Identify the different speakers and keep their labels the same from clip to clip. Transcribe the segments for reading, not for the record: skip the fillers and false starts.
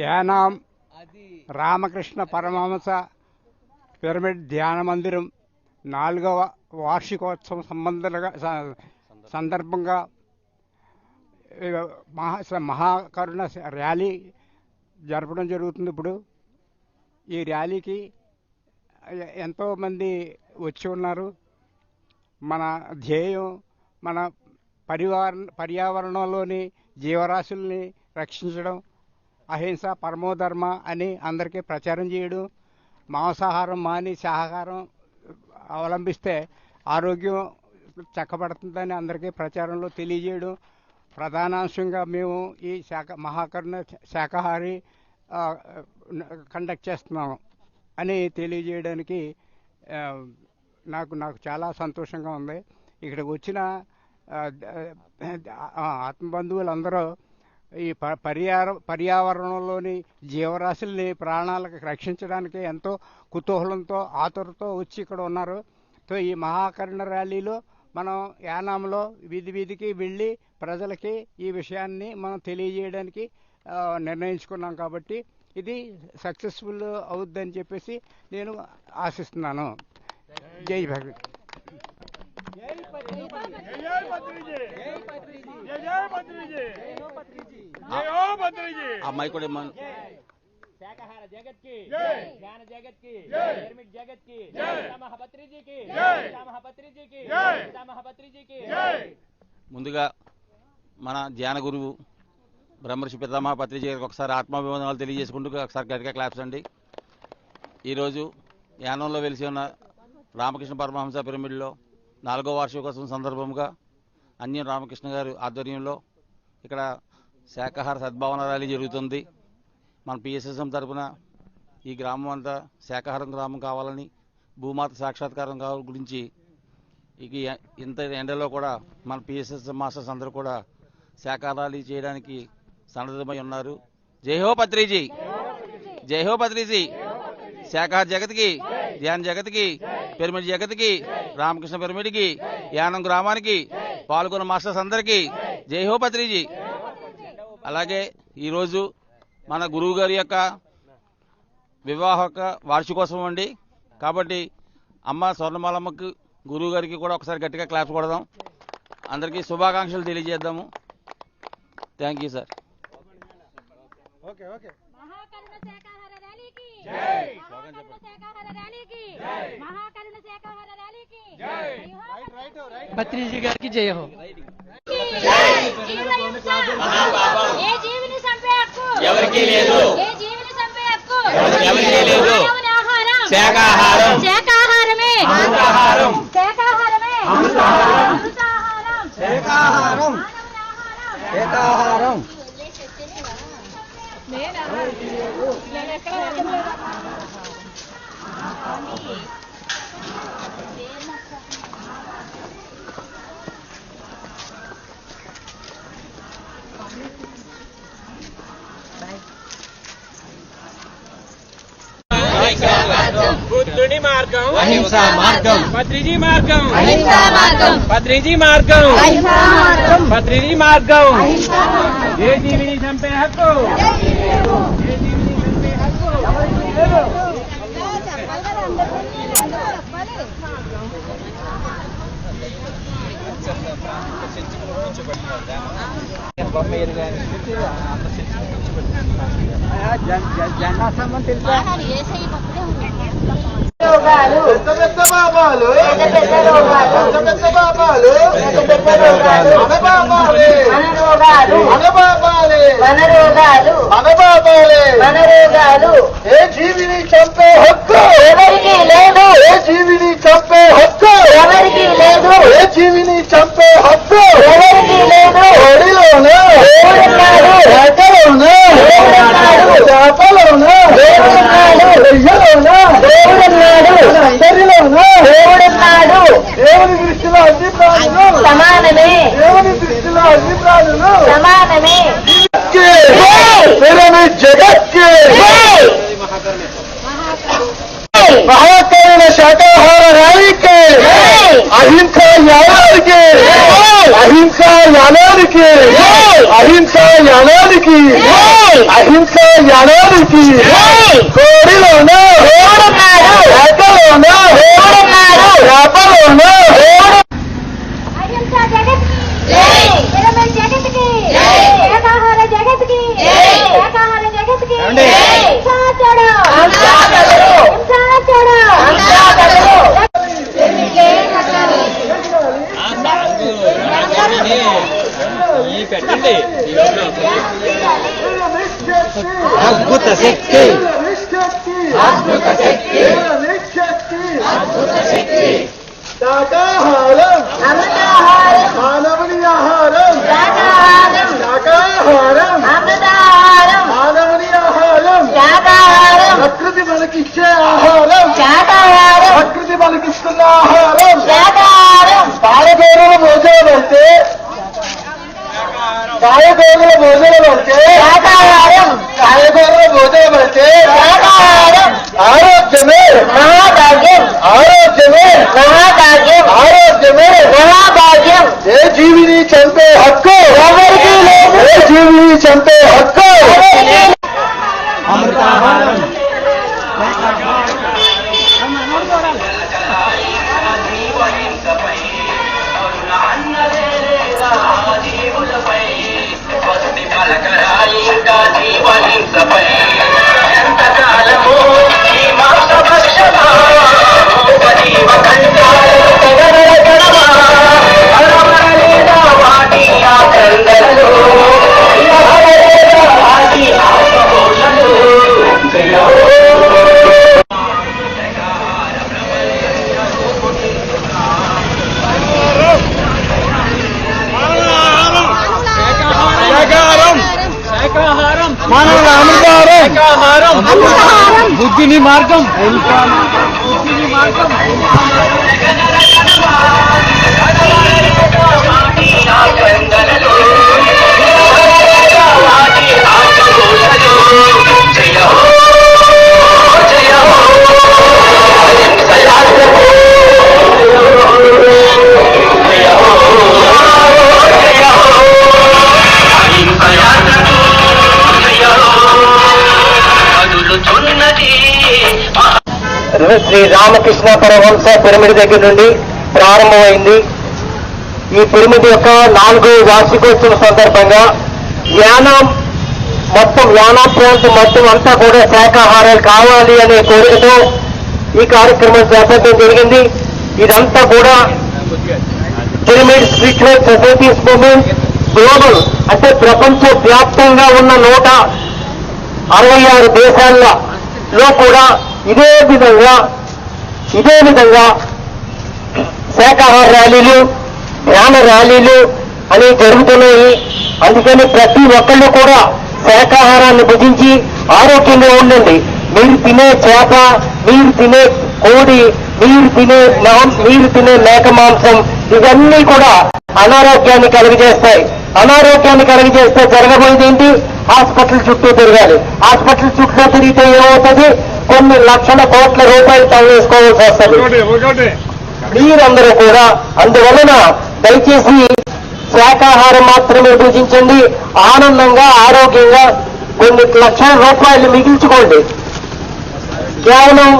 Speaker 1: Yanam Ramakrishna Paramahamsa pyramid ధ్యాన మందిరం 4వ వార్షికోత్సవం సందర్భంగా మహాకరుణ ర్యాలీ జరపడం జరుగుతుంది. ఇప్పుడు ఈ ర్యాలీకి ఎంతోమంది వచ్చి ఉన్నారు. మన ధ్యేయం మన పర్యావరణంలోని జీవరాశుల్ని రక్షించడం, అహింస పరమోధర్మ అని అందరికీ ప్రచారం చేయడం, మాంసాహారం మాని శాకాహారం అవలంబిస్తే ఆరోగ్యం చక్కబడుతుందని అందరికీ ప్రచారంలో తెలియజేయడం ప్రధానాంశంగా మేము ఈ మహాకరుణ శాకాహారి కండక్ట్ చేస్తున్నాము అని తెలియజేయడానికి నాకు చాలా సంతోషంగా ఉంది. ఇక్కడికి వచ్చిన ఆత్మబంధువులందరూ ఈ పర్యావరణంలోని జీవరాశుల్ని ప్రాణాలకు రక్షించడానికి ఎంతో కుతూహలంతో ఆతురతో వచ్చి ఇక్కడ ఉన్నారు. సో ఈ మహాకరుణ ర్యాలీలో మనం యానాంలో వీధి వీధికి వెళ్ళి ప్రజలకి ఈ విషయాన్ని మనం తెలియజేయడానికి నిర్ణయించుకున్నాం. కాబట్టి ఇది సక్సెస్ఫుల్ అవుద్దని చెప్పేసి నేను ఆశిస్తున్నాను. జై భగత్.
Speaker 2: అమ్మాయి కూడా
Speaker 3: శాకాహార జగత్ కి జ్ఞాన జగత్ కి పిరమిడ్ జగత్ కి పితామహపత్రిజీకి పితామహపత్రిజీకి పితామహపత్రిజీకి.
Speaker 2: ముందుగా మన ధ్యాన గురువు బ్రహ్మర్షి పితామహపత్రిజీ గారికి ఒకసారి ఆత్మాభివందనాలు తెలియజేసుకుంటూ ఒకసారి గట్టిగా క్లాప్స్ అండి. ఈరోజు యానంలో వెలిసి ఉన్న రామకృష్ణ పరమహంస పిరమిడ్లో 4వ వార్షికోత్సవం సందర్భంగా అన్యం రామకృష్ణ గారి ఆధ్వర్యంలో ఇక్కడ శాకాహార సద్భావన ర్యాలీ జరుగుతుంది. మన పిఎస్ఎస్ఎం తరఫున ఈ గ్రామం అంతా శాకాహారం గ్రామం కావాలని, భూమాత సాక్షాత్కారం గురించి ఇంత ఎండలో కూడా మన పిఎస్ఎస్ఎం మాస్టర్స్ అందరూ కూడా శాకాహార ర్యాలీ చేయడానికి సన్నద్ధమై ఉన్నారు. జై హో పత్రిజీ, జై హో పత్రిజీ. శాకాహార జగత్కి, ధ్యాన జగత్కి, పిరమిడ్ జగత్కి, రామకృష్ణ పిరమిడ్కి, యానం గ్రామానికి పాల్గొన్న మాస్టర్స్ అందరికీ జై హో పత్రిజీ. అలాగే ఈరోజు మన గురువు గారి యొక్క వివాహక వార్షికోత్సవం అండి. కాబట్టి అమ్మ స్వర్ణమాలమ్మకు గురువు గారికి కూడా ఒకసారి గట్టిగా క్లాప్స్ కొడదాం. అందరికీ శుభాకాంక్షలు తెలియజేద్దాము. Thank you sir.
Speaker 4: పత్రిజీ గారికి జై హో.
Speaker 2: ఎవరికి లేదు, ఎవరికి లేదు. శాకాహారం,
Speaker 3: శాకాహారమే,
Speaker 2: శాకాహారం,
Speaker 3: శాకాహారమే,
Speaker 1: శాకాహారం, శాకాహారం.
Speaker 4: బుద్ధుని మార్గం
Speaker 2: అహింసా మార్గం,
Speaker 4: పత్రిజీ మార్గం
Speaker 3: అహింసా మార్గం,
Speaker 4: పత్రిజీ మార్గం
Speaker 3: అహింసా మార్గం,
Speaker 4: పత్రిజీ మార్గం.
Speaker 3: అహింసా మార్గం.
Speaker 4: ఏ జీవిని చంపే హక్కు, ఏ జీవిని చంపే హక్కు
Speaker 1: జనాసమం తెలుసా?
Speaker 3: రోగాలు,
Speaker 5: పెద్ద బాబాలు,
Speaker 3: పెద్ద రోగాలు,
Speaker 5: పెద్ద బాబాలు,
Speaker 3: రోగాలు,
Speaker 5: అనబాబాలే,
Speaker 3: మన రోగాలు,
Speaker 5: అనబాబాలే,
Speaker 3: మన రోగాలు,
Speaker 5: అనబాబాలే.
Speaker 3: మన రోగాలు
Speaker 5: ఏ జీవిని చంపే హక్కు
Speaker 3: ఎవరికి లేదు,
Speaker 5: ఏ జీవిని చంపే హక్కు
Speaker 3: ఎవరికి లేదు,
Speaker 5: ఏ జీవిని చంపే హక్కు
Speaker 3: ఎవరికి లేదు.
Speaker 5: ఒడిలోనే,
Speaker 3: దేవుడున్నాడు,
Speaker 5: రేఖలోనే,
Speaker 3: దేవుడున్నాడు,
Speaker 5: చేపలోనే,
Speaker 3: దేవుడున్నాడు,
Speaker 5: రొయ్యలోనే,
Speaker 3: దేవుడున్నాడు,
Speaker 5: అందరిలోనే.
Speaker 3: దేవుడున్నాడు.
Speaker 5: దేవుని దృష్టిలో అన్ని ప్రాణులు
Speaker 3: సమానమే,
Speaker 5: దేవుని దృష్టిలో అన్ని ప్రాణులు
Speaker 3: సమానమే.
Speaker 5: పిరమిడ్ జగత్కి మహాకరుణ శాకాహార ర్యాలీకి అహింస న్యాయానికి అహింస యానానికి అహింస యానానికి అహింస యానానికి కోడిలోన ఏకలోన చేపలోన
Speaker 3: అహింసా జగత్ నిరమల జగత్ కి ఏకాహార జగత్ కి ఏకాహార జగత్ కి హింసా చెడు హింసా చెడు
Speaker 4: పెట్టండి
Speaker 5: అద్భుత శక్తి అద్భుత శక్తి అద్భుత శక్తి శాకాహారం
Speaker 3: అమృతాహారం
Speaker 5: మానవుని ఆహారం
Speaker 3: శాకాహారం
Speaker 5: శాకాహారం
Speaker 3: అమృతాహారం
Speaker 5: మానవుని ఆహారం
Speaker 3: శాకాహారం
Speaker 5: ప్రకృతి మనకిచ్చే ఆహారం
Speaker 3: శాకాహారం
Speaker 5: ప్రకృతి మనకిస్తున్న ఆహారం
Speaker 3: శాకాహారం
Speaker 5: పాలకూరల భోజనం అంటే కాయగూరల భోజనం అంటే
Speaker 3: శాకాహారం
Speaker 5: కాయగూరల భోజనం అంటే
Speaker 3: శాకాహారం
Speaker 5: ఆరోగ్యమే
Speaker 3: మహాభాగ్యం
Speaker 5: ఆరోగ్యమే
Speaker 3: మహాభాగ్యం
Speaker 5: ఆరోగ్యమే
Speaker 3: మహాభాగ్యం
Speaker 5: ఏ జీవిని చంపే హక్కు
Speaker 3: ఎవరికీ లేదు.
Speaker 5: ఏ జీవిని చంపే హక్కు
Speaker 4: అమృతాహారం
Speaker 5: మానవుల అమృతాహారం
Speaker 4: బుద్ధిని మార్గం
Speaker 5: శ్రీ రామకృష్ణ పరమహంస పిరమిడ్ దగ్గర నుండి ప్రారంభమైంది. ఈ పిరమిడ్ యొక్క 4వ వార్షికోత్సవం సందర్భంగా యానాం ప్రాంతం మొత్తం అంతా కూడా శాకాహారాలు కావాలి అనే కోరికతో ఈ కార్యక్రమం చేపట్టడం జరిగింది. ఇదంతా కూడా pyramid spiritual societies movement global అంటే ప్రపంచ వ్యాప్తంగా ఉన్న 166 దేశాల్లో కూడా ఇదే విధంగా శాకాహార ర్యాలీలు ధ్యాన ర్యాలీలు అనేవి జరుగుతున్నాయి. అందుకని ప్రతి ఒక్కళ్ళు కూడా శాకాహారాన్ని భుజించి ఆరోగ్యంగా ఉండండి. మీరు తినే చేప, మీరు తినే కోడి, మీరు తినే మేక మాంసం ఇవన్నీ కూడా అనారోగ్యాన్ని కలుగజేస్తాయి. అనారోగ్యాన్ని కలిగజేస్తే జరగబోయేది ఏంటి? హాస్పిటల్ చుట్టూ తిరగాలి. హాస్పిటల్ చుట్టూ తిరిగితే ఏమవుతుంది? కొన్ని లక్షల కోట్ల రూపాయలు తగిలేసుకోవాల్సి వస్తుంది. మీరందరూ కూడా అందువలన దయచేసి శాకాహారం మాత్రమే భుజించండి. ఆనందంగా ఆరోగ్యంగా కొన్ని లక్షల రూపాయలు మిగిల్చుకోండి. కేవలం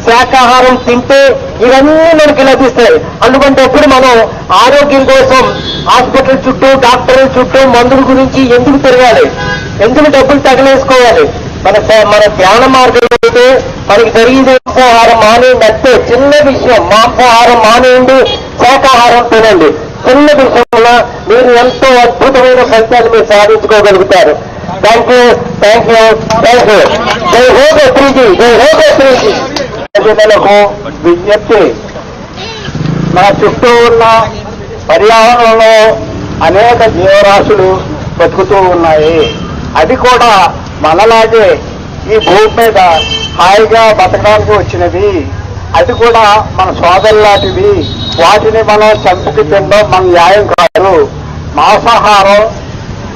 Speaker 5: శాకాహారం తింటే ఇవన్నీ మనకి లభిస్తాయి. అందుకంటే ఎప్పుడు మనం ఆరోగ్యం కోసం హాస్పిటల్ చుట్టూ డాక్టర్ల చుట్టూ మందుల గురించి ఎందుకు తిరగాలి? ఎందుకు డబ్బులు తగిలేసుకోవాలి? మన ధ్యాన మార్గంలో అయితే మనకి జరిగింది మాంసాహారం మానేయండి అంటే చిన్న విషయం. మాంసాహారం మానేయండి, శాకాహారం తినండి. చిన్న విషయం వల్ల మీరు ఎంతో అద్భుతమైన ఫలితాలు మీరు సాధించుకోగలుగుతారు. Thank you. జై హో గోత్రీజీ, జై హో గోత్రీజీ. ప్రజలకు విజ్ఞప్తి, మన చుట్టూ ఉన్న పర్యావరణంలో అనేక జీవరాశులు బతుకుతూ ఉన్నాయి. అది కూడా మనలాగే ఈ భూమి మీద హాయిగా బతకడానికి వచ్చినవి. అది కూడా మన సోదరులాంటివి. వాటిని మనం చంపుకు తినడం మన న్యాయం కాదు. మాంసాహారం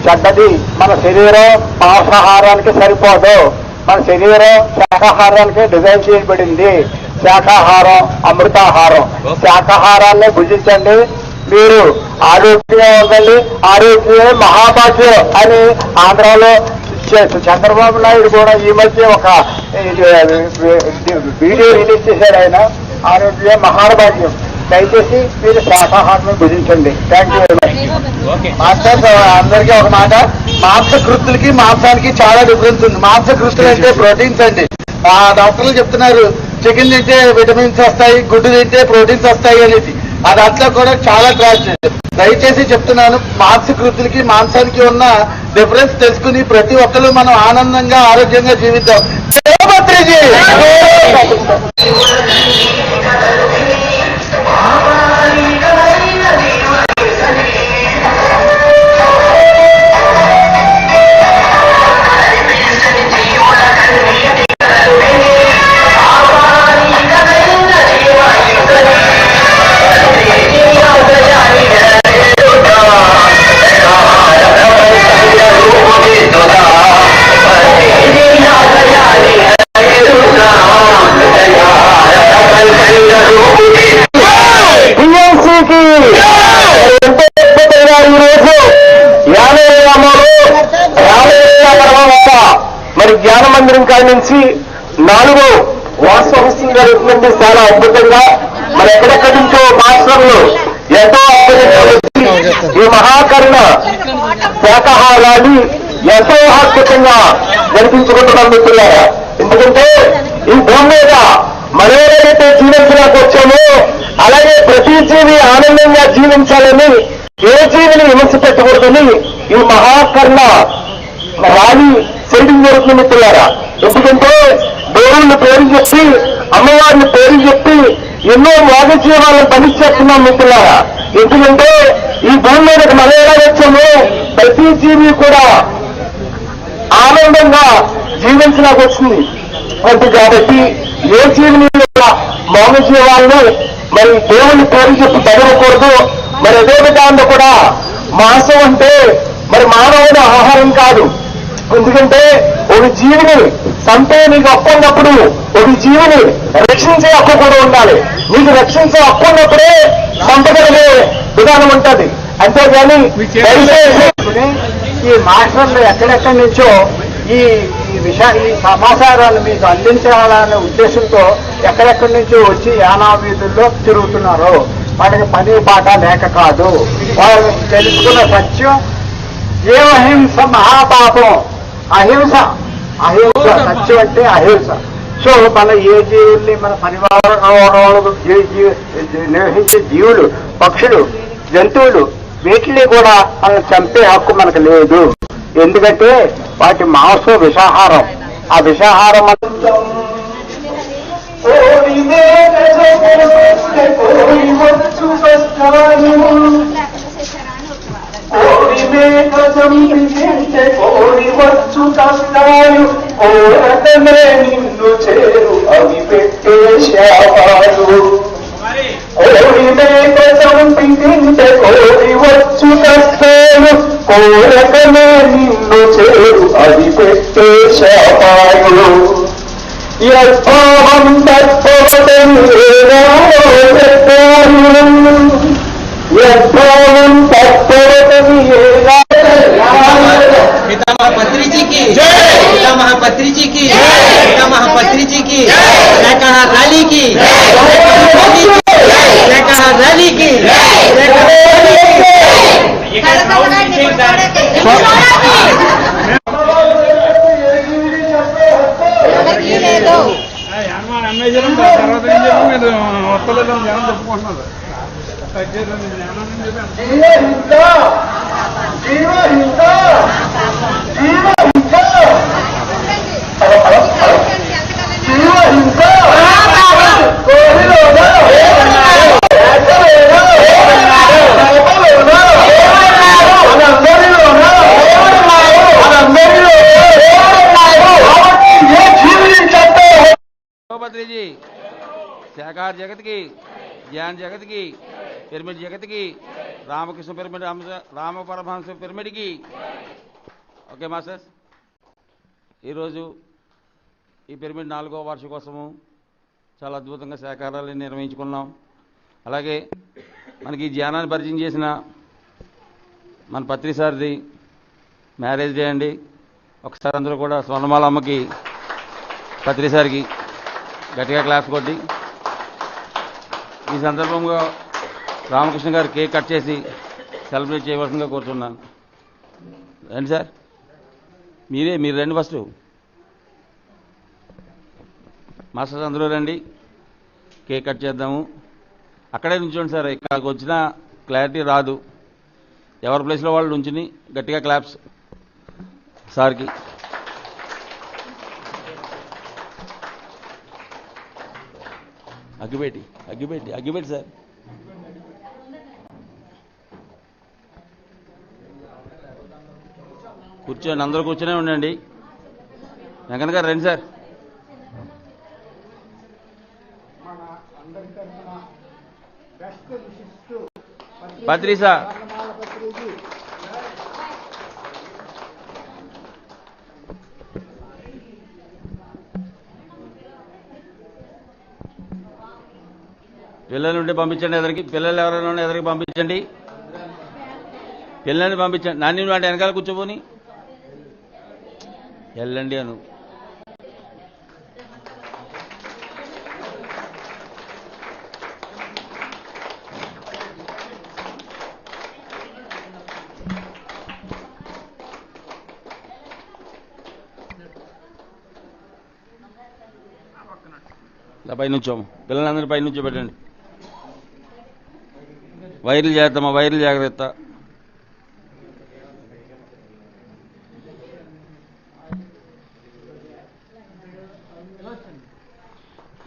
Speaker 5: చెడ్డది. మన శరీరం మాంసాహారానికి సరిపోదు. మన శరీరం శాకాహారానికి డిజైన్ చేయబడింది. శాకాహారం అమృతాహారం. శాకాహారాన్ని భుజించండి, మీరు ఆరోగ్యంగా ఉండండి, ఆరోగ్యమే మహాభాగ్యం అని ఆంధ్రాలో చంద్రబాబు నాయుడు కూడా ఈ మధ్య ఒక వీడియో రిలీజ్ చేశారు. ఆయన ఆరోగ్యమే మహాభాగ్యం. దయచేసి మీరు శాకాహారం భుజించండి. Thank you very much. Master అందరికీ ఒక మాట, మాంసకృతులకి మాంసానికి చాలా డిఫరెన్స్ ఉంది. మాంసకృతులు అంటే ప్రోటీన్స్ అండి. ఆ డాక్టర్లు చెప్తున్నారు చికెన్ తింటే విటమిన్స్ వస్తాయి, గుడ్డు తింటే ప్రోటీన్స్ వస్తాయి అనేది. అది అట్లా కూడా చాలా క్రాస్. దయచేసి చెప్తున్నాను, మాంసకృతులకి మాంసానికి ఉన్న డిఫరెన్స్ తెలుసుకుని ప్రతి ఒక్కరు మనం ఆనందంగా ఆరోగ్యంగా జీవిద్దాం. జయభద్రజీ. మరి జ్ఞాన మందిరం కాడి నుంచి 4వ వాస్తవం జరుగుతుందండి. చాలా అద్భుతంగా మరి ఎక్కడెక్కడి నుంచో మాస్టర్లు ఎంతో అద్భుతంగా వచ్చి ఈ మహాకరుణ శాకాహారాన్ని ఎంతో అద్భుతంగా జరిపించుకుంటున్నాం మిత్రులారా. ఎందుకంటే ఈ భూమి మీద మనమేదైతే జీవించడానికి వచ్చామో అలాగే ప్రతి జీవి ఆనందంగా జీవించాలని, ఏ జీవిని విమర్శ పెట్టకూడదని ఈ మహాకరుణ ర్యాలీ చేయడం జరుగుతుంది మిత్రులారా. ఎందుకంటే దేవుళ్ళ పేరు చెప్పి, అమ్మవారిని పేరు చెప్పి ఎన్నో మోగ జీవాలను బలిచేస్తున్నాం మిత్రులారా. ఎందుకంటే ఈ భూమి మీదకి మనం ఎలా వచ్చామో ప్రతి జీవి కూడా ఆనందంగా జీవించడానికి వచ్చింది అంటే కాబట్టి ఏ జీవిని మోగ జీవాలను మరి దేవుళ్ళ పేరు చెప్పి బలవకూడదు. మరి అదే విధానంలో కూడా మాంసం అంటే మరి మానవుని ఆహారం కాదు. ఎందుకంటే ఒక జీవిని చంపే నీకు హక్కు ఉన్నప్పుడు ఒక జీవిని రక్షించే హక్కు కూడా ఉండాలి. నీకు రక్షించే హక్కు ఉన్నప్పుడే చంపగలిగే విధానం ఉంటుంది. అంతేగాని ఈ మాస్టర్లు ఎక్కడెక్కడి నుంచో ఈ సమాచారాలు మీకు అందించాలనే ఉద్దేశంతో ఎక్కడెక్కడి నుంచో వచ్చి యానా వీధుల్లో తిరుగుతున్నారు. వాళ్ళకి పని పాట లేక కాదు. వాళ్ళు తెలుసుకున్న సత్యం జీవహింస మహాపాపం. అహింస అహింస సత్యం అంటే అహింస. సో మన ఏ జీవుల్ని మన పరివారంలో నివసించే జీవులు, పక్షులు, జంతువులు వీటిని కూడా మనం చంపే హక్కు మనకు లేదు. ఎందుకంటే వాటి మాంసం విషాహారం. ఆ విషాహారం
Speaker 6: నిన్ను చేరు అవి పెట్టే శాపాలు. కోడి మేక చంపితే కోడి వచ్చు కష్టాలు, కోరకమే నిన్ను చేరు అవి పెట్టే శాపాలు. యద్భావం తత్పవతం యద్భావం తత్పవతం
Speaker 4: पितामह जी की पितामह पत्री जी की पितामह पत्री जी की शाकाहार रैली की शाकाहार रैली की
Speaker 2: जी शाकाहार जगत की, ज्ञान जगत की, पिरमिड जगत की, रामकृष्ण पिरमिड, राम परमहंस पिरमिड की. ఓకే మాస్టర్స్, ఈరోజు ఈ పిరమిడ్ 4వ వార్షికోత్సవం చాలా అద్భుతంగా శాకాహారాలు నిర్వహించుకున్నాం. అలాగే మనకి ఈ ధ్యానాన్ని పరిచయం చేసిన మన పత్రి సార్ది మ్యారేజ్ డే అండి. ఒకసారి అందరూ కూడా స్వర్ణమాల అమ్మకి పత్రి సార్కి గట్టిగా క్లాస్ కొట్టి ఈ సందర్భంగా రామకృష్ణ గారు కేక్ కట్ చేసి సెలబ్రేట్ చేయవలసిందిగా కోరుతున్నాను. రండి సార్, మీరు రండి. ఫస్ట్ మాస్టర్స్ అందరూ రండి, కేక్ కట్ చేద్దాము. అక్కడే నుంచోండి సార్, ఇక్కడికి వచ్చిన క్లారిటీ రాదు. ఎవరి ప్లేస్లో వాళ్ళు నుంచుని గట్టిగా క్లాప్స్ సార్కి. అగ్గిపెట్టి సార్. కూర్చోండి, అందరూ కూర్చొనే ఉండండి. వెంకన్న గారు రండి సార్. పత్రి సార్ పిల్లలు ఉంటే పంపించండి ఎదరికి. పిల్లలు ఎవరైనా ఉంటే ఎదరికి పంపించండి. పిల్లల్ని పంపించండి. నాని వాటి వెనకాల కూర్చోపోని వెళ్ళండి అను. ఇలా పైనుంచాము. పిల్లలందరినీ పైనుంచో పెట్టండి. వైర్లు చేద్దామా, వైర్లు జాగ్రత్త.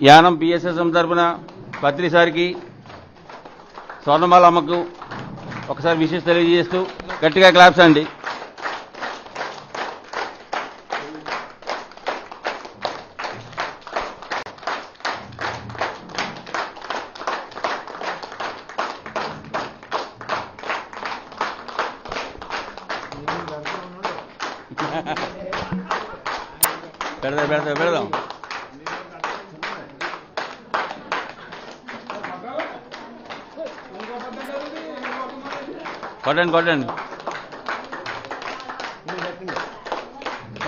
Speaker 2: యానం పిఎస్ఎస్ఎం తరఫున పత్రి సార్కి స్వర్ణమాల అమ్మకు ఒకసారి విషెస్ తెలియజేస్తూ గట్టిగా క్లాప్స్ అండి. పెడదాం. కొట్టండి.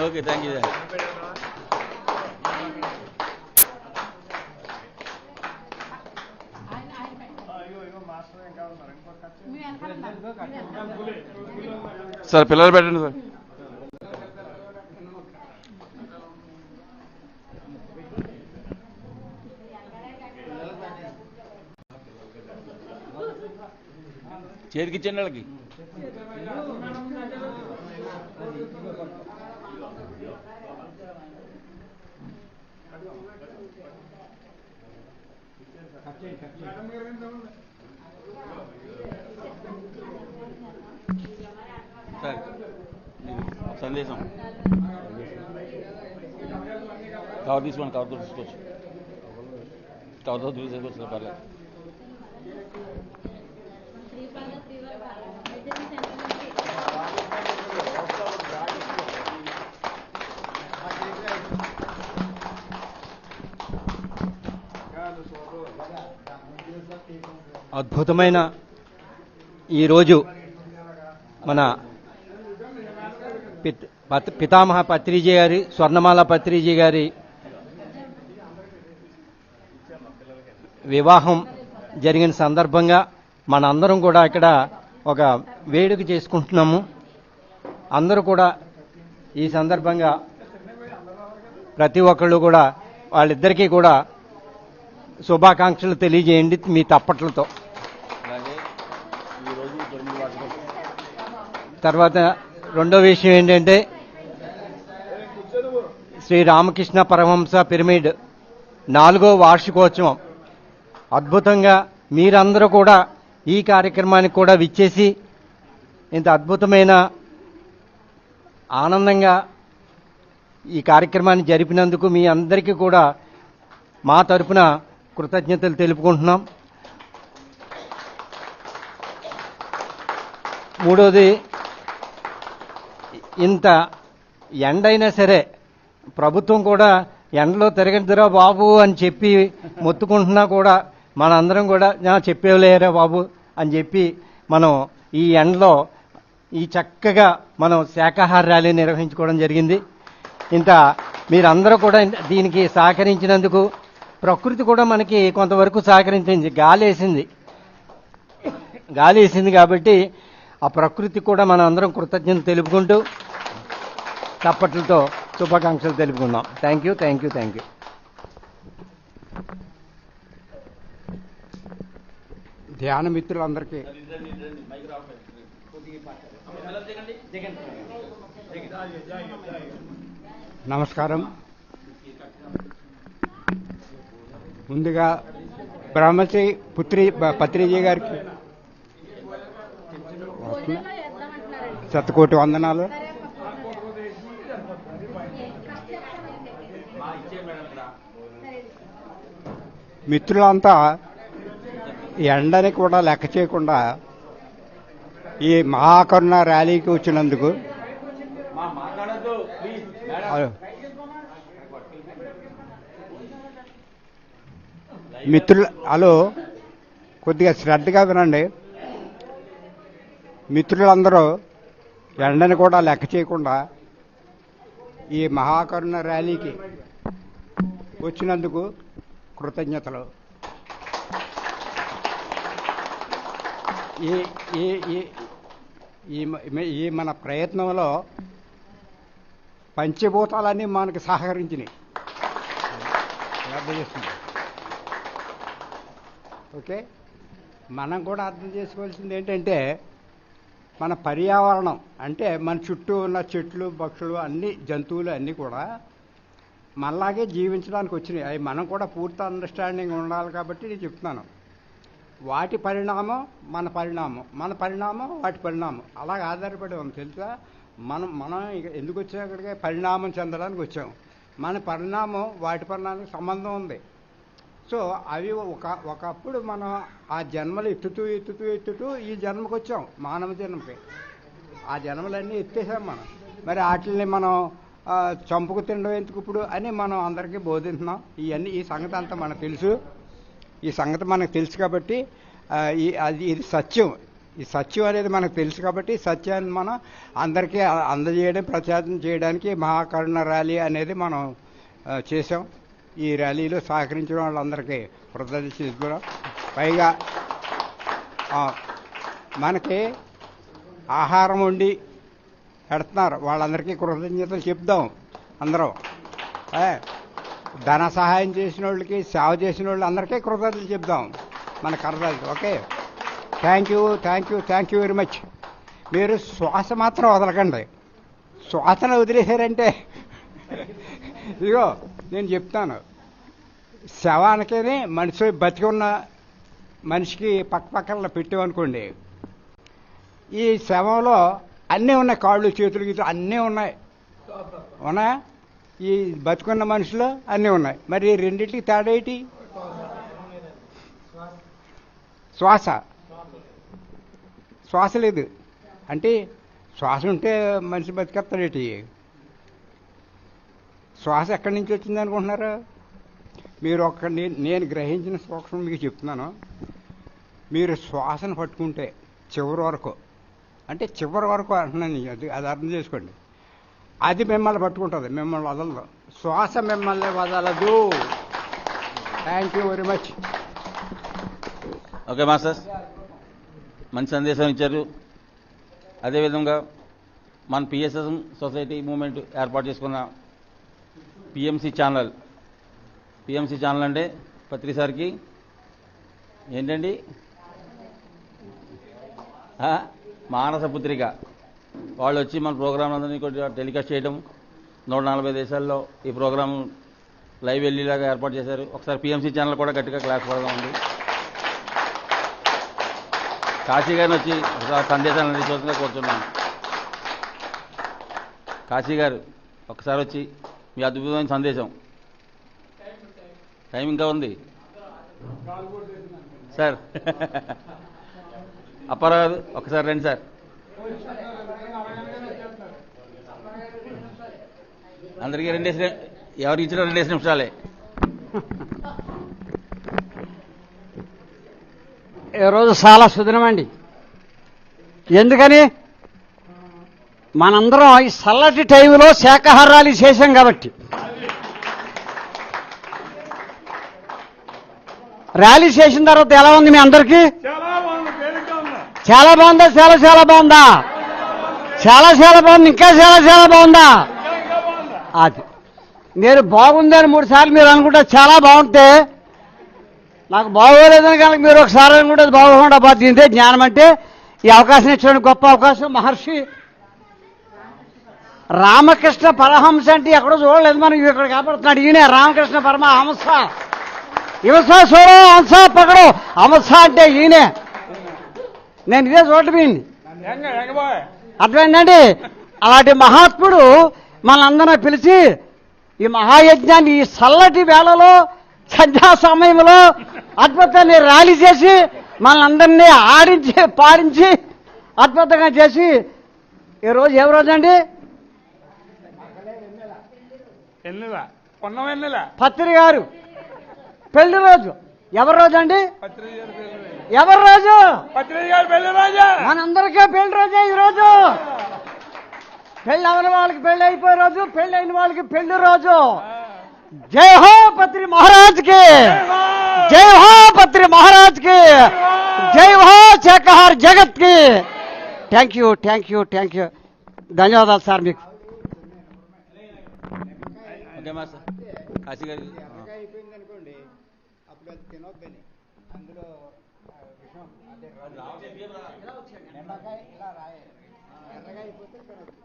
Speaker 2: Okay, thank you sir. Sir పిల్లలు పెట్టండి సార్. చేతికిచ్చండి వాళ్ళకి. సార్ సందేశం కవర్ తీసుకోండి. కవర్తో తీసుకోవచ్చు. పర్లేదు.
Speaker 7: అద్భుతమైన ఈరోజు మన పితామహ పత్రిజీ గారి, స్వర్ణమాల పత్రిజీ గారి వివాహం జరిగిన సందర్భంగా మనందరం కూడా ఇక్కడ ఒక వేడుక చేసుకుంటున్నాము. అందరూ కూడా ఈ సందర్భంగా ప్రతి ఒక్కళ్ళు కూడా వాళ్ళిద్దరికీ కూడా శుభాకాంక్షలు తెలియజేయండి మీ తప్పట్లతో. తర్వాత రెండో విషయం ఏంటంటే శ్రీ రామకృష్ణ పరమహంస పిరమిడ్ 4వ వార్షికోత్సవం అద్భుతంగా మీరందరూ కూడా ఈ కార్యక్రమానికి కూడా విచ్చేసి ఇంత అద్భుతమైన ఆనందంగా ఈ కార్యక్రమాన్ని జరిపినందుకు మీ అందరికీ కూడా మా తరపున కృతజ్ఞతలు తెలుపుకుంటున్నాం. మూడోది, ఇంత ఎండైనా సరే ప్రభుత్వం కూడా ఎండలో తిరగదురా బాబు అని చెప్పి మొత్తుకుంటున్నా కూడా మనందరం కూడా చెప్పేవలేరా బాబు అని చెప్పి మనం ఈ ఎండలో ఈ చక్కగా మనం శాకాహార ర్యాలీ నిర్వహించుకోవడం జరిగింది. ఇంత మీరందరూ కూడా దీనికి సహకరించినందుకు, ప్రకృతి కూడా మనకి కొంతవరకు సహకరించింది. గాలి వేసింది కాబట్టి ఆ ప్రకృతి కూడా మనం అందరం కృతజ్ఞతలు తెలుపుకుంటూ చప్పట్లతో శుభాకాంక్షలు తెలుపుకుందాం. Thank you.
Speaker 1: ధ్యాన మిత్రులందరికీ నమస్కారం. ముందుగా బ్రహ్మశ్రీ పత్రిజీ గారికి శతకోటి వందనాలు. మిత్రులంతా ఎండని కూడా లెక్క చేయకుండా ఈ మహాకరుణ ర్యాలీకి వచ్చినందుకు హలో కొద్దిగా శ్రద్ధగా వినండి. మిత్రులందరూ ఎండని కూడా లెక్క చేయకుండా ఈ మహాకరుణ ర్యాలీకి వచ్చినందుకు కృతజ్ఞతలు. ఈ మన ప్రయత్నంలో పంచభూతాలన్నీ మనకు సహకరించినాయి. అర్థం చేస్తుంది. ఓకే, మనం కూడా అర్థం చేసుకోవాల్సింది ఏంటంటే మన పర్యావరణం అంటే మన చుట్టూ ఉన్న చెట్లు, పక్షులు, అన్ని జంతువులు అన్నీ కూడా మనలాగే జీవించడానికి వచ్చినాయి. అవి మనం కూడా పూర్తి అండర్స్టాండింగ్ ఉండాలి కాబట్టి నేను చెప్తున్నాను. వాటి పరిణామం మన పరిణామం, మన పరిణామం వాటి పరిణామం, అలాగే ఆధారపడి ఉంది. తెలుసా, మనం ఎందుకు వచ్చాం ఇక్కడికి? పరిణామం చెందడానికి వచ్చాం. మన పరిణామం వాటి పరిణామానికి సంబంధం ఉంది. సో అవి ఒకప్పుడు మనం ఆ జన్మలు ఎత్తుతూ ఈ జన్మకు వచ్చాం, మానవ జన్మకి. ఆ జన్మలన్నీ ఎత్తేసాం మనం. మరి వాటిని మనం చంపుకు తినడం ఎందుకు ఇప్పుడు అని మనం అందరికీ బోధిస్తున్నాం. ఈ సంగతి అంతా మనకు తెలుసు. ఈ సంగతి మనకు తెలుసు కాబట్టి ఇది సత్యం. ఈ సత్యం అనేది మనకు తెలుసు కాబట్టి సత్యాన్ని మనం అందరికీ అందజేయడం, ప్రచారం చేయడానికి మహాకరుణ ర్యాలీ అనేది మనం చేసాం. ఈ ర్యాలీలో సహకరించిన వాళ్ళందరికీ కృతజ్ఞతలు. పైగా మనకి ఆహారం వండి పెడుతున్నారు, వాళ్ళందరికీ కృతజ్ఞతలు చెప్దాం అందరం. ధన సహాయం చేసిన వాళ్ళకి, సేవ చేసిన వాళ్ళు అందరికీ కృతజ్ఞతలు చెప్దాం మన కర్రలు. Okay, thank you very much. మీరు శ్వాస మాత్రం వదలకండి. శ్వాసను వదిలేశారంటే ఇదిగో నేను చెప్తాను, శవానికే మనిషి బతికి ఉన్న మనిషికి పక్కన పెట్టామనుకోండి, ఈ శవంలో అన్నీ ఉన్నాయి, కాళ్ళు చేతులు గీతులు అన్నీ ఉన్నాయి. ఈ బతుకున్న మనుషులు అన్నీ ఉన్నాయి. మరి రెండింటికి తేడా ఏంటి? శ్వాస లేదు అంటే శ్వాస ఉంటే మనిషి బతికేస్తాడేటి? శ్వాస ఎక్కడి నుంచి వచ్చింది అనుకుంటున్నారు మీరు? నేను గ్రహించిన సూక్ష్మం మీకు చెప్తున్నాను. మీరు శ్వాసను పట్టుకుంటే చివరి వరకు, అంటే చివరి వరకు అంటున్నాను, అది అర్థం చేసుకోండి. అది మిమ్మల్ని పట్టుకుంటుంది, మిమ్మల్ని వదలదు. శ్వాస మిమ్మల్ని వదలదు. Thank you very much.
Speaker 2: Okay masters, మంచి సందేశం ఇచ్చారు. అదేవిధంగా మన పిఎస్ఎస్ సొసైటీ మూవ్మెంట్ ఏర్పాటు చేసుకున్న పిఎంసి ఛానల్ అంటే పత్రి సార్కి ఏంటండి మానస పుత్రిక, వాళ్ళు వచ్చి మన ప్రోగ్రాం అందరినీ కొద్దిగా టెలికాస్ట్ చేయడం, 140 దేశాల్లో ఈ ప్రోగ్రాం లైవ్ వెళ్ళేలాగా ఏర్పాటు చేశారు. ఒకసారి పిఎంసి ఛానల్ కూడా గట్టిగా క్లాస్ పడగా ఉంది. కాశీ గారిని వచ్చి ఒకసారి సందేశాలను అందించవలసిందిగా కోరుతున్నాను. కాశీ గారు ఒకసారి వచ్చి మీ అద్భుతమైన సందేశం. టైం ఇంకా ఉంది సార్. అప్పారావు గారు ఒకసారి రండి సార్. అందరికీ ఎవరికి ఇచ్చిన 2 నిమిషాలే.
Speaker 8: ఈరోజు చాలా సుదినమండి. ఎందుకని మనందరం ఈ చల్లటి టైంలో శాకాహార ర్యాలీ చేశాం కాబట్టి. ర్యాలీ చేసిన తర్వాత ఎలా ఉంది మీ అందరికీ? చాలా బాగుందా? చాలా చాలా బాగుందా? చాలా చాలా బాగుంది. ఇంకా చాలా చాలా బాగుందా? అది నేను బాగుందని 3 సార్లు మీరు అనుకుంటే చాలా బాగుంటే, నాకు బాగోలేదని కనుక మీరు ఒకసారి అనుకుంటే బాగుండా బాధ్యతే జ్ఞానం అంటే. ఈ అవకాశం ఇచ్చిన గొప్ప అవకాశం మహర్షి రామకృష్ణ పరహంస అంటే ఎక్కడో చూడలేదు మనం, ఇక్కడ కాపాడుతున్నాడు. ఈయనే రామకృష్ణ పరమహంస. హింస చూడో హంస పకడో హంస అంటే ఈయనే. నేను ఇదే చూడటమేంది, అర్థమైందండి? అలాంటి మహాత్ముడు మనందరం పిలిచి ఈ మహాయజ్ఞాన్ని ఈ చల్లటి వేళలో సంధ్యా సమయంలో అద్భుతాన్ని ర్యాలీ చేసి మనందరినీ ఆడించి పాడించి అద్భుతంగా చేసి ఈరోజు ఏ రోజు అండి? పత్రి గారు పెళ్లి రోజు. ఎవరి రోజు అండి? ఎవరి రోజు? మనందరికీ పెళ్లి రోజే ఈరోజు. పెళ్లి అవని వాళ్ళకి పెళ్లి అయిపోయే రోజు, పెళ్లి అయిన వాళ్ళకి పెళ్లి రోజు. జై హో పత్రి మహారాజ్ కి, జై హో పత్రి మహారాజ్ కి, జై హో శాకాహార జగత్ కి. Thank you, thank you, thank you. ధన్యవాదాలు సార్ మీకు.
Speaker 2: Okay master. కాశీ గారు
Speaker 1: అయిపోయింది అనుకోండి, అప్పుడు అది తినొద్దని అందులో విషయం. అదే నిమ్మకాయ ఇలా రాయాలి, ఎర్రగా అయిపోతే తినొద్దు.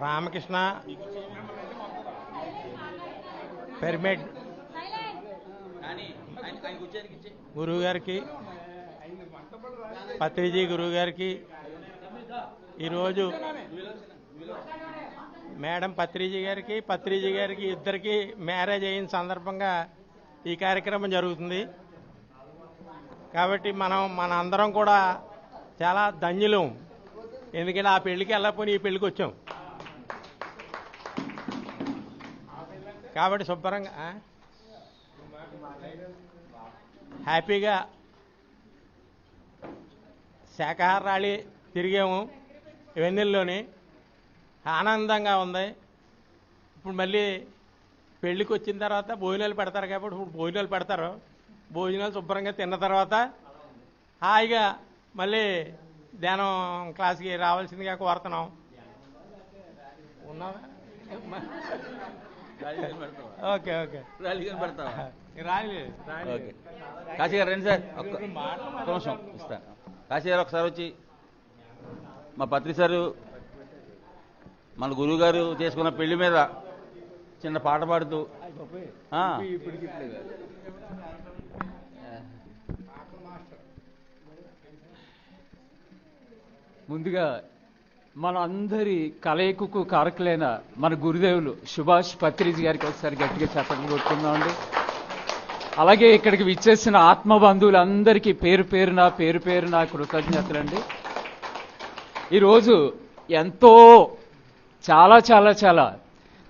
Speaker 9: రామకృష్ణ పిరమిడ్ గురువు గారికి, పత్రిజీ గురువు గారికి, ఈరోజు మేడం పత్రిజీ గారికి ఇద్దరికి మ్యారేజ్ అయిన సందర్భంగా ఈ కార్యక్రమం జరుగుతుంది. కాబట్టి మన అందరం కూడా చాలా ధన్యులం. ఎందుకంటే ఆ పెళ్లికి వెళ్ళకపోయి ఈ పెళ్లికి వచ్చాం. కాబట్టి శుభ్రంగా హ్యాపీగా శాకాహార ర్యాలీ తిరిగాము. వెన్నెల్లోని ఆనందంగా ఉంది. ఇప్పుడు మళ్ళీ పెళ్ళికి వచ్చిన తర్వాత భోజనాలు పెడతారు కాబట్టి ఇప్పుడు భోజనాలు పెడతారు. భోజనాలు శుభ్రంగా తిన్న తర్వాత హాయిగా మళ్ళీ ధ్యానం క్లాస్కి రావాల్సిందిగా కోరుతున్నాం. ఉన్నావా? Okay okay.
Speaker 2: ఓకే కాశీ గారు రండి సార్, ఒక్క నిమిషం ఇస్తాను. కాశీ గారు ఒకసారి వచ్చి మా పత్రి సారు మన గురువు గారు చేసుకున్న పెళ్లి మీద చిన్న పాట పాడుతూ
Speaker 10: ముందుగా మన అందరి కలయికకు కారకులైన మన గురుదేవులు సుభాష్ పత్రిజీ గారికి ఒకసారి గట్టిగా చప్పట్లు కొట్టుకుందామండి. అలాగే ఇక్కడికి విచ్చేసిన ఆత్మబంధువులందరికీ పేరు పేరున కృతజ్ఞతలండి. ఈరోజు ఎంతో చాలా చాలా చాలా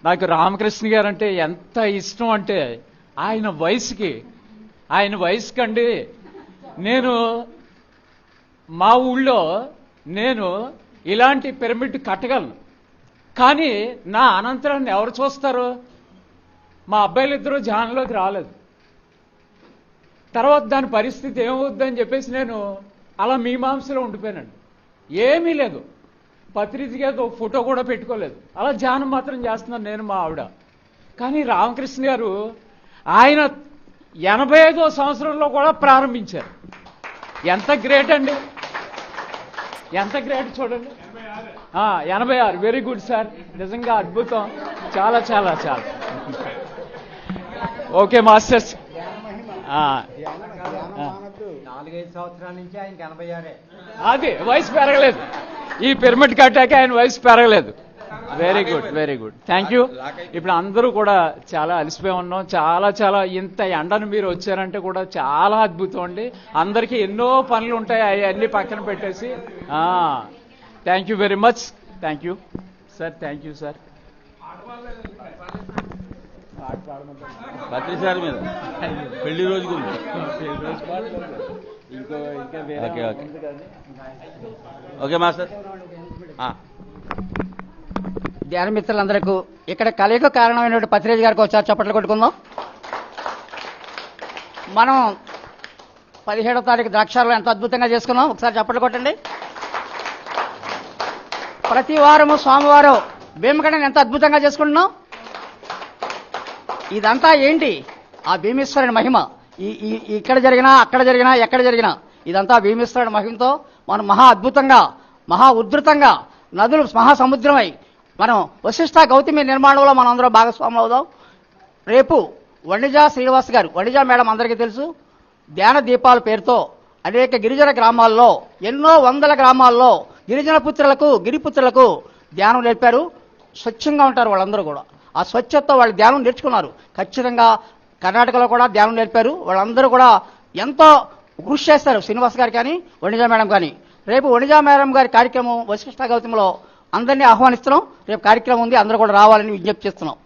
Speaker 10: నాకు రామకృష్ణ గారు అంటే ఎంత ఇష్టం అంటే ఆయన వయసుకండి నేను మా ఊళ్ళో ఇలాంటి పిరమిడ్ కట్టగలను, కానీ నా అనంతరాన్ని ఎవరు చూస్తారు? మా అబ్బాయిలిద్దరూ ధ్యానంలోకి రాలేదు. తర్వాత దాని పరిస్థితి ఏమవుద్దని చెప్పేసి నేను అలా మీమాంసలో ఉండిపోయానండి. ఏమీ లేదు, పత్రికగా ఒక ఫోటో కూడా పెట్టుకోలేదు, అలా ధ్యానం మాత్రం చేస్తున్నాను నేను మా ఆవిడ. కానీ రామకృష్ణ గారు ఆయన 85వ సంవత్సరంలో కూడా ప్రారంభించారు. ఎంత గ్రేట్ అండి, ఎంత గ్రేట్ చూడండి. 86. వెరీ గుడ్ సార్, నిజంగా అద్భుతం. చాలా చాలా చాలా ఓకే మాస్టర్స్.
Speaker 7: 4-5 సంవత్సరాల నుంచి ఆయనకి 86.
Speaker 10: అది వయసు పెరగలేదు, ఈ పిరమిడ్ కట్టాక ఆయన వయసు పెరగలేదు. Very good, very good, thank you. ఇప్పుడు అందరూ కూడా చాలా అలసిపోయి ఉన్నాం. చాలా చాలా ఇంత ఎండను మీరు వచ్చారంటే కూడా చాలా అద్భుతం అండి. అందరికీ ఎన్నో పనులు ఉంటాయి, అవన్నీ పక్కన పెట్టేసి thank you very much, thank you. Sir thank you sir.
Speaker 2: Patri sir మీద పెళ్లి రోజు గురించి ఓకే ఓకే ఓకే మాస్టర్.
Speaker 8: ధ్యాన మిత్రులందరికీ ఇక్కడ కలయిక కారణమైనటువంటి పత్రిరాజు గారికి ఒకసారి చప్పట్లు కొట్టుకుందాం. మనం 17వ తారీఖు ద్రాక్షారాలో ఎంత అద్భుతంగా చేసుకున్నాం, ఒకసారి చప్పట్లు కొట్టండి. ప్రతి వారము సోమవారం భీమకండని ఎంత అద్భుతంగా చేసుకుంటున్నాం. ఇదంతా ఏంటి? ఆ భీమేశ్వరుని మహిమ. ఇక్కడ జరిగినా అక్కడ జరిగినా ఎక్కడ జరిగినా ఇదంతా భీమేశ్వరుని మహిమతో మనం మహా అద్భుతంగా మహా ఉధృతంగా నదులు మహాసముద్రమై మనం వశిష్ఠ గౌతమి నిర్మాణంలో మనం అందరం భాగస్వాములు అవుదాం. రేపు వణిజా శ్రీనివాస్ గారు, వణిజా మేడం అందరికీ తెలుసు, ధ్యాన దీపాల పేరుతో అనేక గిరిజన గ్రామాల్లో ఎన్నో వందల గ్రామాల్లో గిరిజన పుత్రులకు గిరిపుత్రులకు ధ్యానం నేర్పారు. స్వచ్ఛంగా ఉంటారు వాళ్ళందరూ కూడా. ఆ స్వచ్ఛతతో వాళ్ళు ధ్యానం నేర్చుకున్నారు. ఖచ్చితంగా కర్ణాటకలో కూడా ధ్యానం నేర్పారు. వాళ్ళందరూ కూడా ఎంతో కృషి చేస్తారు, శ్రీనివాస్ గారు కానీ వణిజా మేడం కానీ. రేపు వణిజా మేడం గారి కార్యక్రమం వశిష్ఠ గౌతమిలో అందరినీ ఆహ్వానిస్తున్నాం. రేపు కార్యక్రమం ఉంది, అందరూ కూడా రావాలని విజ్ఞప్తి చేస్తున్నాం.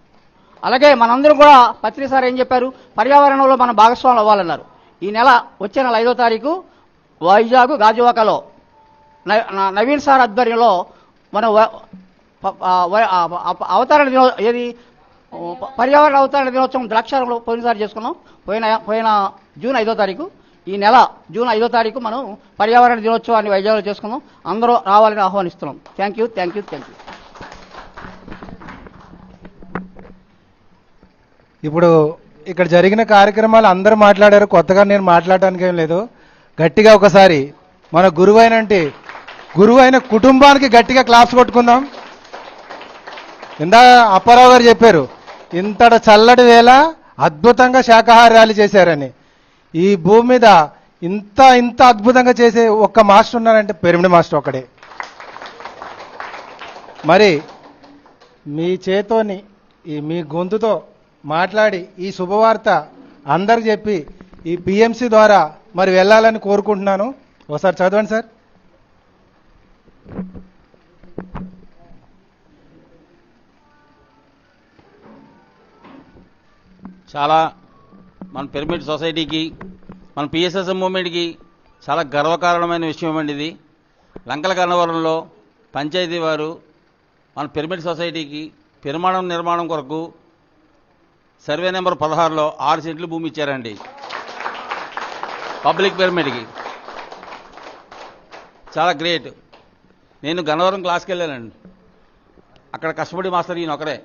Speaker 8: అలాగే మనందరం కూడా పత్రి సార్ ఏం చెప్పారు, పర్యావరణంలో మనం భాగస్వాములు అవ్వాలన్నారు. ఈ నెల వచ్చే నెల 5వ తారీఖు వైజాగ్ గాజువాకలో నవీన్ సార్ ఆధ్వర్యంలో మనం అవతరణ ఏది పర్యావరణ అవతరణ దినోత్సవం ద్రాక్షారంలో పోయినసారి చేసుకున్నాం. పోయిన జూన్ 5వ తారీఖు. ఈ నెల జూన్ 5వ తారీఖు మనం పర్యావరణ దినోత్సవాన్ని వైజాగ్లో చేసుకుందాం. అందరూ రావాలని ఆహ్వానిస్తున్నాం. Thank you thank you thank you.
Speaker 11: ఇప్పుడు ఇక్కడ జరిగిన కార్యక్రమాలు అందరూ మాట్లాడారు, కొత్తగా నేను మాట్లాడడానికి ఏం లేదు. గట్టిగా ఒకసారి మన గురువైన కుటుంబానికి గట్టిగా క్లాప్స్ కొట్టుకుందాం. ఇందాక అప్పారావు గారు చెప్పారు, ఇంతటి చల్లటి వేళ అద్భుతంగా శాకాహార ర్యాలీ చేశారని. ఈ భూమి మీద ఇంత అద్భుతంగా చేసే ఒక్క మాస్టర్ ఉన్నారంటే పిరమిడ్ మాస్టర్ ఒక్కడే. మరి మీ చేతోని మీ గొంతుతో మాట్లాడి ఈ శుభవార్త అందరికి చెప్పి ఈ పిఎంసి ద్వారా మరి వెళ్ళాలని కోరుకుంటున్నాను. ఒకసారి చదవండి సార్.
Speaker 2: చాలా మన పిరమిడ్ సొసైటీకి, మన పిఎస్ఎస్ఎం మూవ్మెంట్కి చాలా గర్వకారణమైన విషయం అండి ఇది. లంకల గన్నవరంలో పంచాయతీ వారు మన పిరమిడ్ సొసైటీకి నిర్మాణం కొరకు సర్వే నెంబర్ 16లో 6 సెంట్లు భూమి ఇచ్చారండి పబ్లిక్ పిరమిడ్కి. చాలా గ్రేట్. నేను గన్నవరం క్లాస్కి వెళ్ళానండి. అక్కడ కష్టపడి మాస్టర్ ఈయన ఒకరే.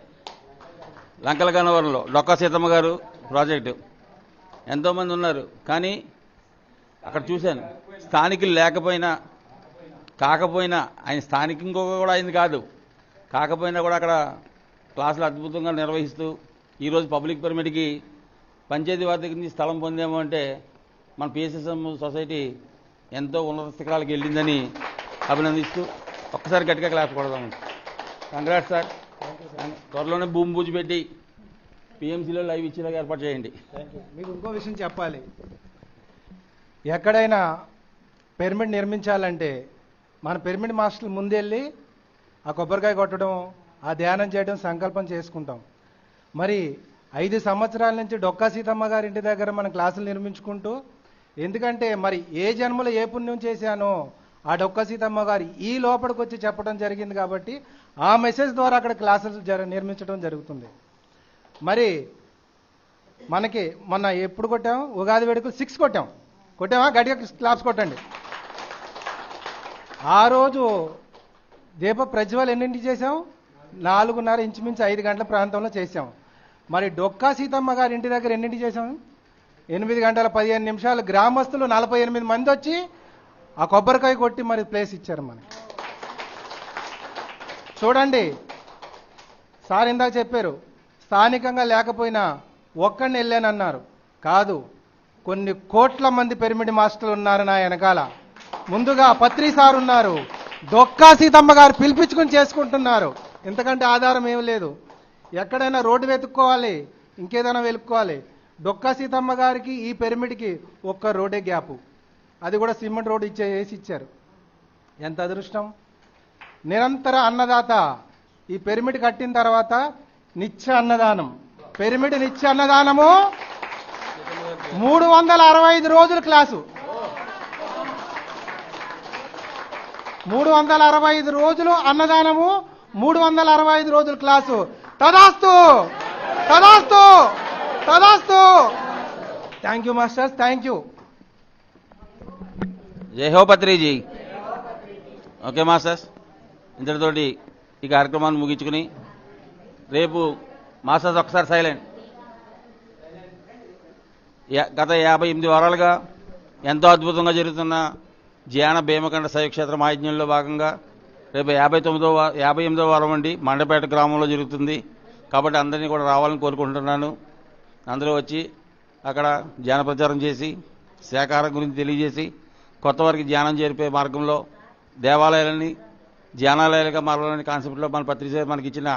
Speaker 2: లంకల గన్నవరంలో డొక్కా సీతమ్మ గారు ప్రాజెక్టు ఎంతోమంది ఉన్నారు. కానీ అక్కడ చూశాను, స్థానికులు కాకపోయినా ఆయన స్థానికం కూడా అయింది కాదు, కాకపోయినా కూడా అక్కడ క్లాసులు అద్భుతంగా నిర్వహిస్తూ ఈరోజు పబ్లిక్ పిరమిడ్కి పంచాయతీ వారి దగ్గర నుంచి స్థలం పొందాము అంటే మన పిఎస్ఎస్ఎం సొసైటీ ఎంతో ఉన్నత శిఖరాలకు వెళ్ళిందని అభినందిస్తూ ఒక్కసారి గట్టిగా క్లాస్ కొడదాము. Congrats sir. త్వరలోనే భూమి పూజ పెట్టి పిఎంసీలో లైవ్ ఇచ్చేలాగా ఏర్పాటు చేయండి.
Speaker 11: మీకు ఇంకో విషయం చెప్పాలి. ఎక్కడైనా పిరమిడ్ నిర్మించాలంటే మన పిరమిడ్ మాస్టర్లు ముందెళ్ళి ఆ కొబ్బరికాయ కొట్టడం, ఆ ధ్యానం చేయడం, సంకల్పం చేసుకుంటాం. మరి 5 సంవత్సరాల నుంచి డొక్కా సీతమ్మ గారి ఇంటి దగ్గర మనం క్లాసులు నిర్మించుకుంటూ, ఎందుకంటే మరి ఏ జన్మలో ఏ పుణ్యం చేశానో ఆ డొక్కా సీతమ్మ గారు ఈ లోపలికి వచ్చి చెప్పడం జరిగింది కాబట్టి ఆ మెసేజ్ ద్వారా అక్కడ క్లాసులు నిర్మించడం జరుగుతుంది. మరి మనకి మొన్న ఎప్పుడు కొట్టాం, ఉగాది వేడుకలు 6 కొట్టామా? గట్టిగా క్లాప్స్ కొట్టండి. ఆ రోజు దీప ప్రజ్వల్ ఎన్నింటికి చేసాం? 4:30 ఇంచుమించు 5 గంటల ప్రాంతంలో చేసాం. మరి డొక్కా సీతమ్మ గారి ఇంటి దగ్గర ఎన్నింటికి చేసాం? 8 గంటల 15 నిమిషాలు. గ్రామస్తులు 48 మంది వచ్చి ఆ కొబ్బరికాయ కొట్టి మరి ప్లేస్ ఇచ్చారు మనకి. చూడండి, సార్ ఇందాక చెప్పారు స్థానికంగా లేకపోయినా ఒక్కడిని వెళ్ళానన్నారు. కాదు, కొన్ని కోట్ల మంది పిరమిడ్ మాస్టర్లు ఉన్నారు నా వెనకాల. ముందుగా పత్రి సార్ ఉన్నారు, డొక్కా సీతమ్మ గారు పిలిపించుకుని చేసుకుంటున్నారు. ఇంతకంటే ఆధారం ఏం లేదు. ఎక్కడైనా రోడ్డు వెతుక్కోవాలి, ఇంకేదైనా వెతుక్కోవాలి. డొక్కా సీతమ్మ గారికి ఈ పిరమిడ్కి ఒక్క రోడ్డే గ్యాపు, అది కూడా సిమెంట్ రోడ్డు వేసి ఇచ్చారు. ఎంత అదృష్టం. నిరంతర అన్నదాత ఈ పిరమిడ్ కట్టిన తర్వాత నిత్య అన్నదానం, పిరమిడ్ నిత్య అన్నదానము 365 రోజుల క్లాసు, 365 రోజులు అన్నదానము, 365 రోజుల క్లాసు. తదాస్తు తదాస్తు తదాస్తు. Thank you masters, thank you.
Speaker 2: జై హో పత్రిజీ. ఓకే మాస్టర్స్, ఇంతటితోటి ఈ కార్యక్రమాన్ని ముగించుకుని రేపు మాస్టర్స్ ఒకసారి సైలెంట్. గత 58 వారాలుగా ఎంతో అద్భుతంగా జరుగుతున్న ధ్యాన భీమకండ శైవక్షేత్ర మహాయజ్ఞంలో భాగంగా రేపు 58వ వారం అండి మండపేట గ్రామంలో జరుగుతుంది. కాబట్టి అందరినీ కూడా రావాలని కోరుకుంటున్నాను. అందరూ వచ్చి అక్కడ ధ్యాన ప్రచారం చేసి శాకాహారం గురించి తెలియజేసి కొత్త వారికి ధ్యానం చేరిపే మార్గంలో దేవాలయాలని ధ్యానాలయాలుగా మారాలనే కాన్సెప్ట్లో మన పత్రిక మనకి ఇచ్చిన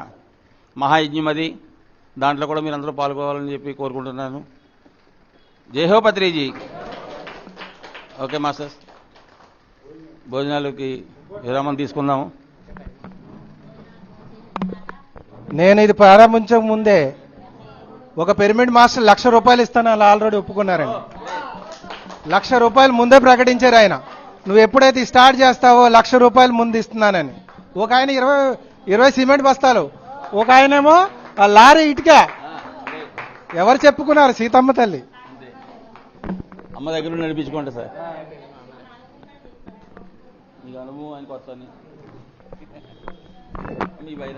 Speaker 2: మహాయజ్ఞం అది. దాంట్లో కూడా మీరు అందరూ పాల్గొవాలని చెప్పి కోరుకుంటున్నాను. జై హో పత్రిజీ. ఓకే మాస్టర్స్, భోజనాలకి విరామం తీసుకుందాము.
Speaker 11: నేను ఇది ప్రారంభించక ముందే ఒక పిరమిడ్ మాస్టర్ 1,00,000 రూపాయలు ఇస్తాను అలా ఆల్రెడీ ఒప్పుకున్నారండి. 1,00,000 రూపాయలు ముందే ప్రకటించారు ఆయన. నువ్వు ఎప్పుడైతే స్టార్ట్ చేస్తావో 1,00,000 రూపాయలు ముందు ఇస్తున్నానని. ఒక ఆయన 20 సిమెంట్ బస్తాలు, ఒక ఆయనేమో ఆ లారీ ఇటుక. ఎవరు చెప్పుకున్నారు? సీతమ్మ తల్లి.
Speaker 2: అమ్మ దగ్గర నడిపించుకోండి సార్. మీకు అనుభవం ఆయనకు వస్తాను మీ బయట